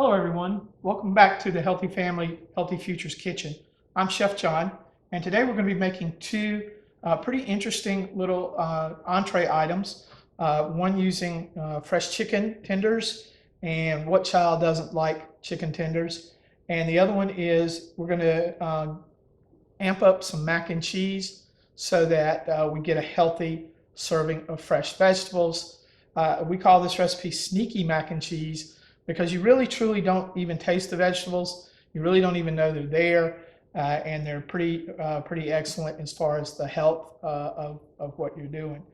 Hello everyone, welcome back to the Healthy Family, Healthy Futures Kitchen. I'm Chef John, and today we're going to be making two pretty interesting little entree items. One using fresh chicken tenders, and what child doesn't like chicken tenders? And the other one is we're going to amp up some mac and cheese so that we get a healthy serving of fresh vegetables. We call this recipe sneaky mac and cheese because you really truly don't even taste the vegetables. You really don't even know they're there, and they're pretty excellent as far as the health of what you're doing.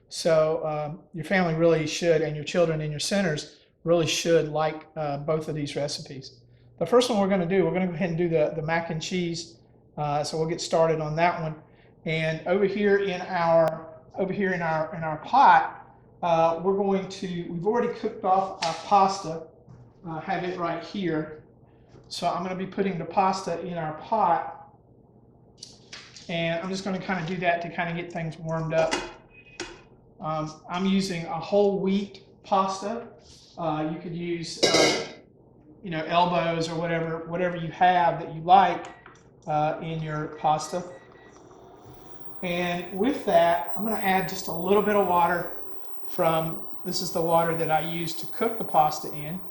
So your family really should, and your children and your centers really should like both of these recipes. The first one we're going to do, we're going to go ahead and do the mac and cheese. So we'll get started on that one. And over here in our pot, we've already cooked off our pasta. Have it right here. So I'm going to be putting the pasta in our pot, and I'm just going to kind of do that to kind of get things warmed up. I'm using a whole wheat pasta. You could use, elbows or whatever you have that you like in your pasta. And with that, I'm going to add just a little bit of water this is the water that I use to cook the pasta in.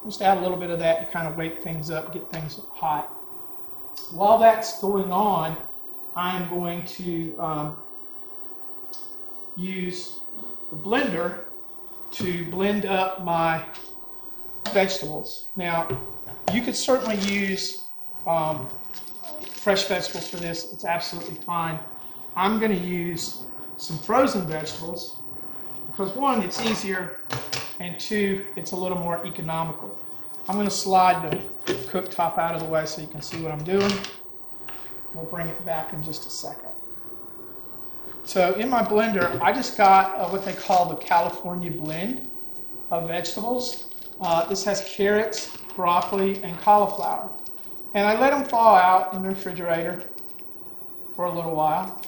Just add a little bit of that to kind of wake things up, get things hot. While that's going on, I'm going to use the blender to blend up my vegetables. Now, you could certainly use fresh vegetables for this. It's absolutely fine. I'm going to use some frozen vegetables because one, it's easier, and two, it's a little more economical. I'm going to slide the cooktop out of the way so you can see what I'm doing. We'll bring it back in just a second. So in my blender, I just got what they call the California blend of vegetables. This has carrots, broccoli, and cauliflower. And I let them thaw out in the refrigerator for a little while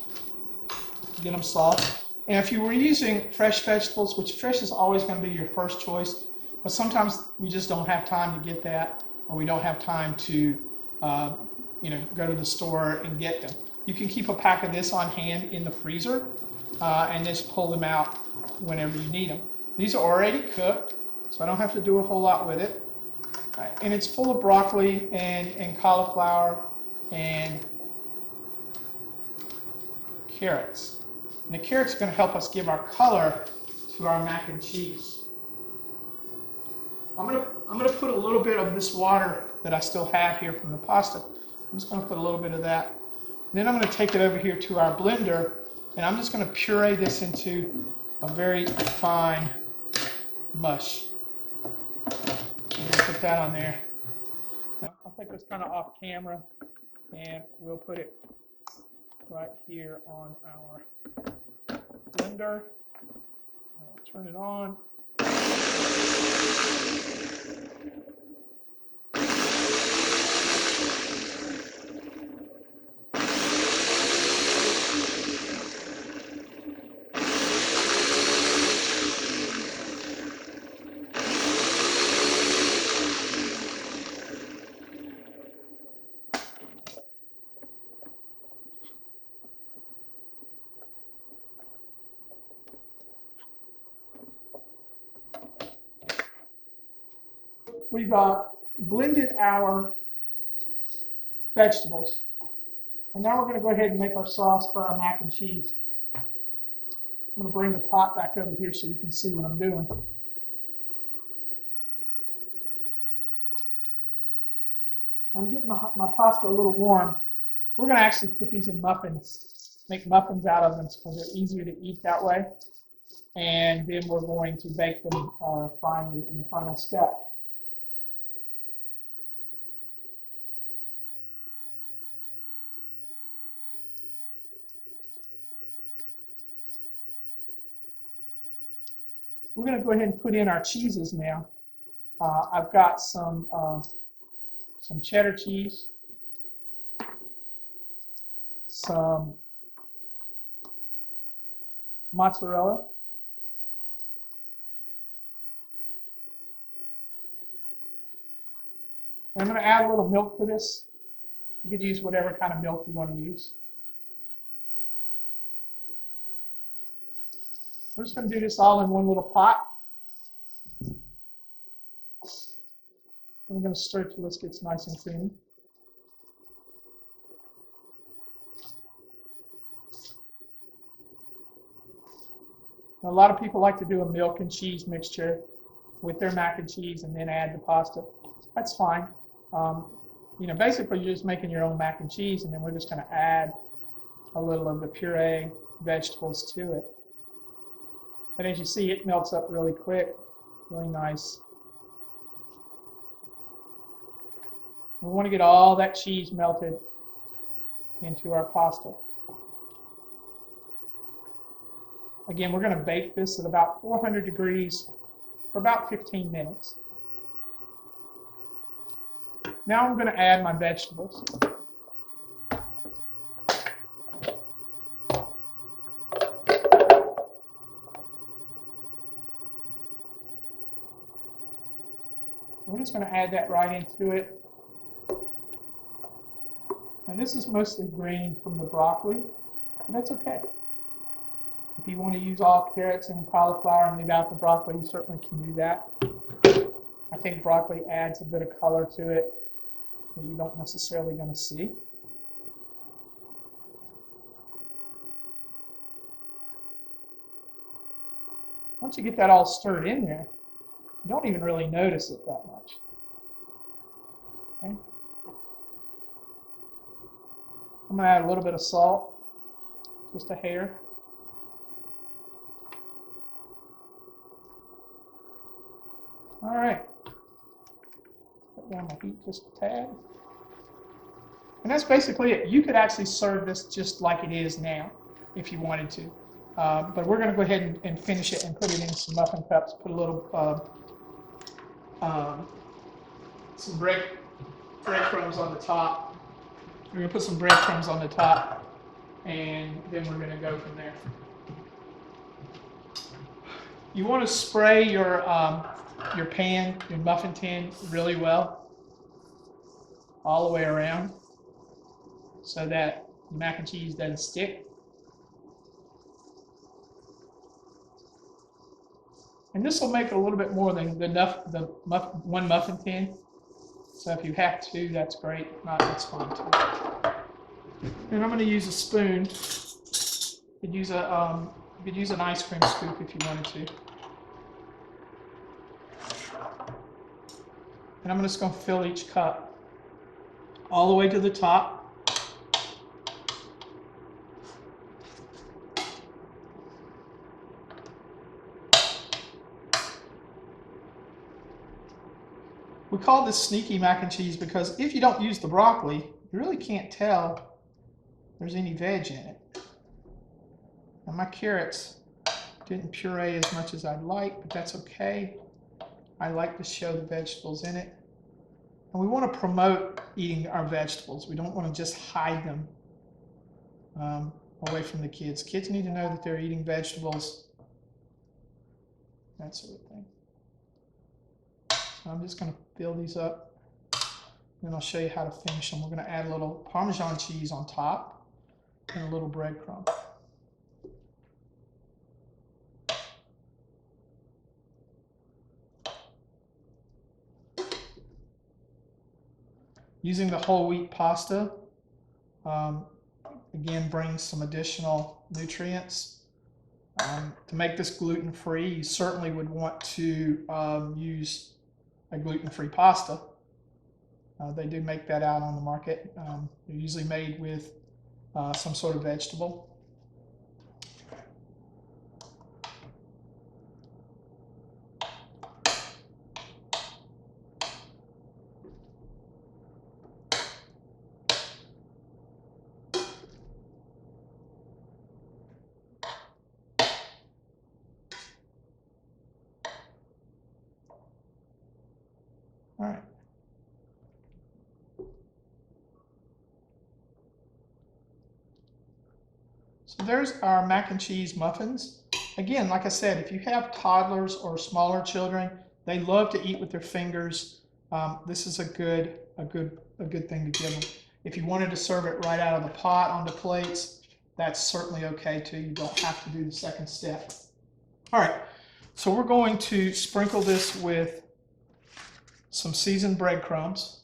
to get them soft. And if you were using fresh vegetables, which fresh is always going to be your first choice, but sometimes we just don't have time to get that, or we don't have time to go to the store and get them. You can keep a pack of this on hand in the freezer and just pull them out whenever you need them. These are already cooked, so I don't have to do a whole lot with it. And it's full of broccoli and cauliflower and carrots. And the carrots are going to help us give our color to our mac and cheese. I'm going to put a little bit of this water that I still have here from the pasta. I'm just going to put a little bit of that. Then I'm going to take it over here to our blender, and I'm just going to puree this into a very fine mush. I'm going to put that on there. Now, I'll take this kind of off camera, and we'll put it right here on our blender. I'll turn it on. We've blended our vegetables, and now we're going to go ahead and make our sauce for our mac and cheese. I'm going to bring the pot back over here so you can see what I'm doing. I'm getting my pasta a little warm. We're going to actually put these in muffins, make muffins out of them because they're easier to eat that way. And then we're going to bake them finally in the final step. We're going to go ahead and put in our cheeses now. I've got some cheddar cheese, some mozzarella, I'm going to add a little milk to this. You could use whatever kind of milk you want to use. We're just going to do this all in one little pot. I'm going to stir it till this gets nice and creamy. A lot of people like to do a milk and cheese mixture with their mac and cheese and then add the pasta. That's fine. You know, basically you're just making your own mac and cheese, and then we're just going to add a little of the puree vegetables to it. And as you see, it melts up really quick, really nice. We want to get all that cheese melted into our pasta. Again, we're going to bake this at about 400 degrees for about 15 minutes. Now I'm going to add my vegetables. We're just going to add that right into it. And this is mostly green from the broccoli, but that's okay. If you want to use all carrots and cauliflower and leave out the broccoli, you certainly can do that. I think broccoli adds a bit of color to it that you don't necessarily going to see. Once you get that all stirred in there, you don't even really notice it that much. Okay. I'm going to add a little bit of salt, just a hair. All right. Put down my heat just a tad. And that's basically it. You could actually serve this just like it is now if you wanted to. But we're going to go ahead and finish it and put it in some muffin cups. Put a little some breadcrumbs on the top. We're going to put some breadcrumbs on the top, and then we're going to go from there. You want to spray your pan, your muffin tin, really well, all the way around, so that the mac and cheese doesn't stick. And this will make it a little bit more than one muffin tin. So if you have to, that's great. If not, that's fine too. And I'm going to use a spoon. You could use an ice cream scoop if you wanted to. And I'm just going to fill each cup all the way to the top. We call this sneaky mac and cheese because if you don't use the broccoli, you really can't tell there's any veg in it. Now my carrots didn't puree as much as I'd like, but that's okay. I like to show the vegetables in it. And we want to promote eating our vegetables. We don't want to just hide them away from the kids. Kids need to know that they're eating vegetables, that sort of thing. So I'm just going to fill these up, and I'll show you how to finish them. We're going to add a little Parmesan cheese on top and a little breadcrumb. Using the whole wheat pasta, again, brings some additional nutrients. To make this gluten-free, you certainly would want to use a gluten-free pasta. They do make that out on the market. They're usually made with some sort of vegetable. All right. So there's our mac and cheese muffins. Again, like I said, if you have toddlers or smaller children, they love to eat with their fingers. this is a good thing to give them. If you wanted to serve it right out of the pot on the plates, that's certainly okay too. You don't have to do the second step. All right, so we're going to sprinkle this with some seasoned breadcrumbs,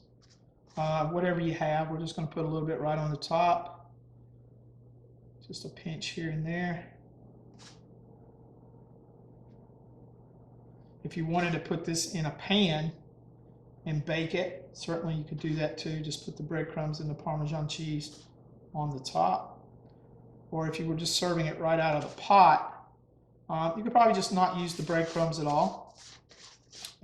whatever you have. We're just going to put a little bit right on the top, just a pinch here and there. If you wanted to put this in a pan and bake it, certainly you could do that too. Just put the breadcrumbs and the Parmesan cheese on the top. Or if you were just serving it right out of the pot, you could probably just not use the breadcrumbs at all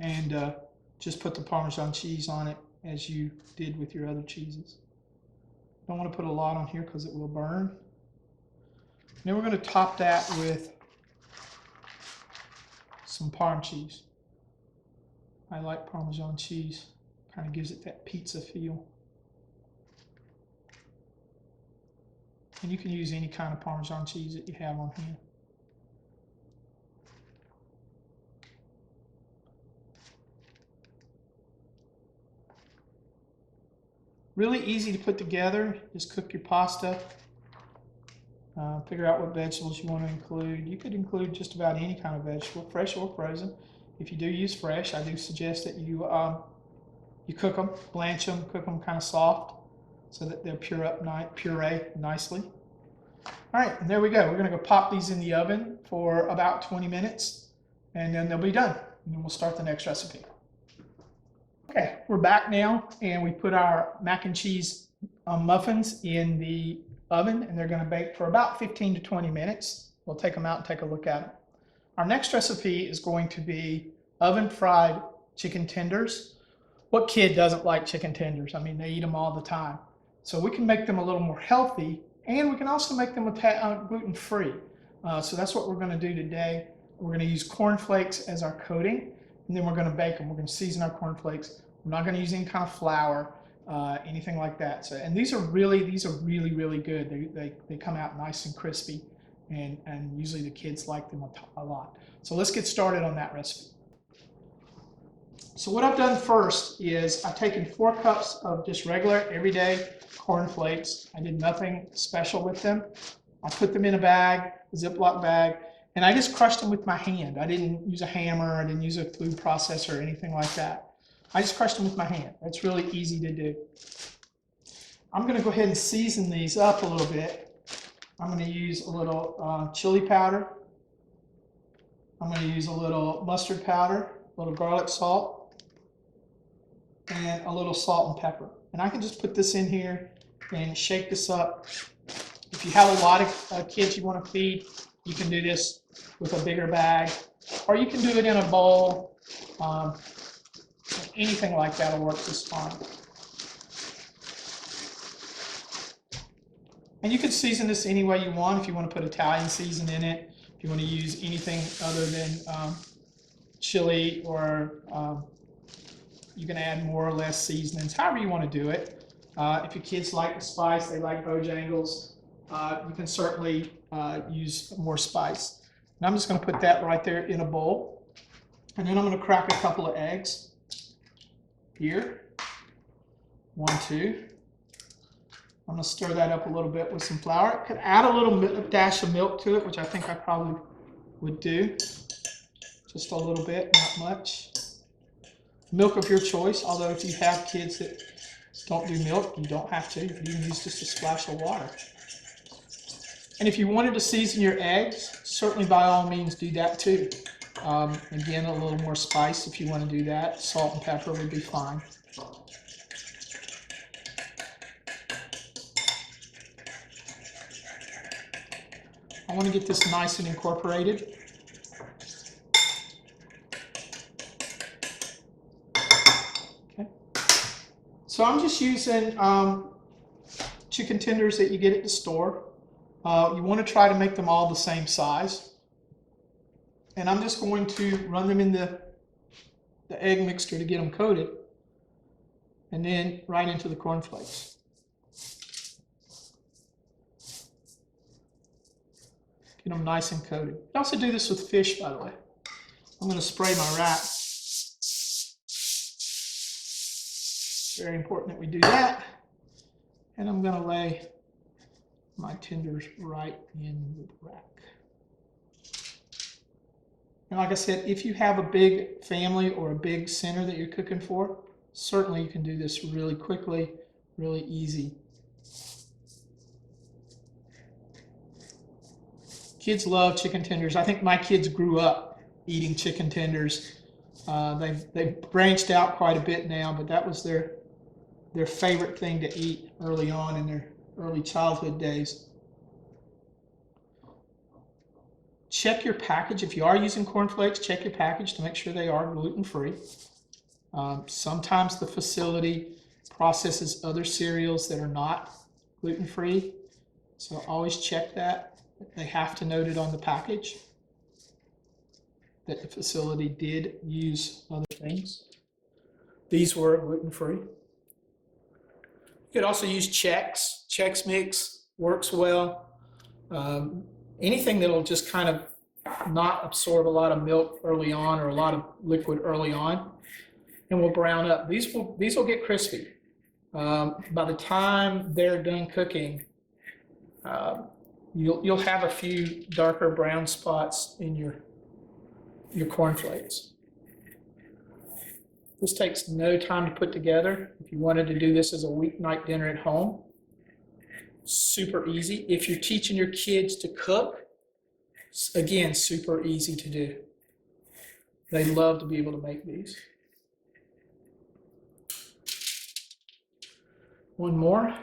and just put the Parmesan cheese on it as you did with your other cheeses. Don't want to put a lot on here because it will burn. Then we're going to top that with some Parm cheese. I like Parmesan cheese. Kind of gives it that pizza feel. And you can use any kind of Parmesan cheese that you have on hand. Really easy to put together. Just cook your pasta. Figure out what vegetables you want to include. You could include just about any kind of vegetable, fresh or frozen. If you do use fresh, I do suggest that you cook them, blanch them, cook them kind of soft so that they'll puree nicely. All right, and there we go. We're going to go pop these in the oven for about 20 minutes, and then they'll be done. And then we'll start the next recipe. Okay, we're back now, and we put our mac and cheese muffins in the oven, and they're going to bake for about 15 to 20 minutes. We'll take them out and take a look at them. Our next recipe is going to be oven-fried chicken tenders. What kid doesn't like chicken tenders? I mean, they eat them all the time. So we can make them a little more healthy, and we can also make them gluten-free. So that's what we're going to do today. We're going to use cornflakes as our coating, and then we're going to bake them. We're going to season our cornflakes. We're not going to use any kind of flour, anything like that. So, and these are really good. They come out nice and crispy, and usually the kids like them a lot. So let's get started on that recipe. So what I've done first is I've taken 4 cups of just regular everyday cornflakes. I did nothing special with them. I put them in a bag, a Ziploc bag, and I just crushed them with my hand. I didn't use a hammer, I didn't use a food processor or anything like that. I just crushed them with my hand. That's really easy to do. I'm going to go ahead and season these up a little bit. I'm going to use a little chili powder. I'm going to use a little mustard powder, a little garlic salt, and a little salt and pepper. And I can just put this in here and shake this up. If you have a lot of kids you want to feed, you can do this with a bigger bag, or you can do it in a bowl. Anything like that will work just fine. And you can season this any way you want. If you want to put Italian season in it, if you want to use anything other than chili, or you can add more or less seasonings, however you want to do it. If your kids like the spice, they like Bojangles, you can certainly use more spice. And I'm just going to put that right there in a bowl. And then I'm going to crack a couple of eggs here. 1, 2. I'm going to stir that up a little bit with some flour. I could add a little dash of milk to it, which I think I probably would do. Just a little bit, not much. Milk of your choice, although if you have kids that don't do milk, you don't have to. You can use just a splash of water. And if you wanted to season your eggs, certainly by all means do that too. Again, a little more spice if you want to do that. Salt and pepper would be fine. I want to get this nice and incorporated. Okay. So I'm just using chicken tenders that you get at the store. You want to try to make them all the same size. And I'm just going to run them in the egg mixture to get them coated, and then right into the cornflakes. Get them nice and coated. You also do this with fish, by the way. I'm going to spray my rack. Very important that we do that. And I'm going to lay my tenders right in the rack. And like I said, if you have a big family or a big center that you're cooking for, certainly you can do this really quickly, really easy. Kids love chicken tenders. I think my kids grew up eating chicken tenders. They've branched out quite a bit now, but that was their favorite thing to eat early on in their early childhood days. Check your package. If you are using cornflakes, check your package to make sure they are gluten-free. Sometimes the facility processes other cereals that are not gluten-free, so always check that. They have to note it on the package that the facility did use other things. These were gluten-free. You could also use Chex. Chex Mix works well. Anything that'll just kind of not absorb a lot of milk early on or a lot of liquid early on, and will brown up. These will get crispy. By the time they're done cooking, you'll have a few darker brown spots in your cornflakes. This takes no time to put together. If you wanted to do this as a weeknight dinner at home, super easy. If you're teaching your kids to cook, again, super easy to do. They love to be able to make these. One more.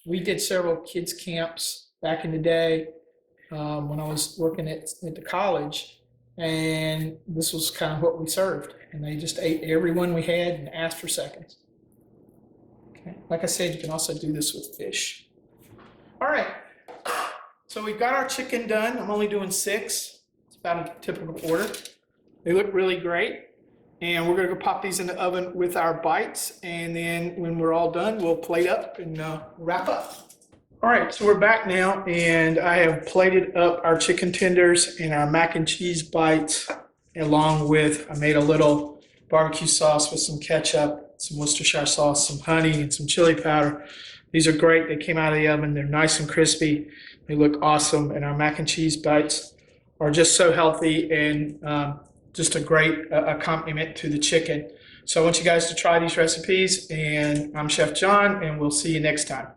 We did several kids camps back in the day when I was working at the college, and this was kind of what we served. And they just ate every one we had and asked for seconds. Okay. Like I said, you can also do this with fish. All right, so we've got our chicken done. I'm only doing 6. It's about a typical order. They look really great. And we're going to go pop these in the oven with our bites. And then when we're all done, we'll plate up and wrap up. All right, so we're back now. And I have plated up our chicken tenders and our mac and cheese bites, along with, I made a little barbecue sauce with some ketchup, some Worcestershire sauce, some honey, and some chili powder. These are great. They came out of the oven. They're nice and crispy. They look awesome. And our mac and cheese bites are just so healthy and just a great accompaniment to the chicken. So I want you guys to try these recipes, and I'm Chef John, and we'll see you next time.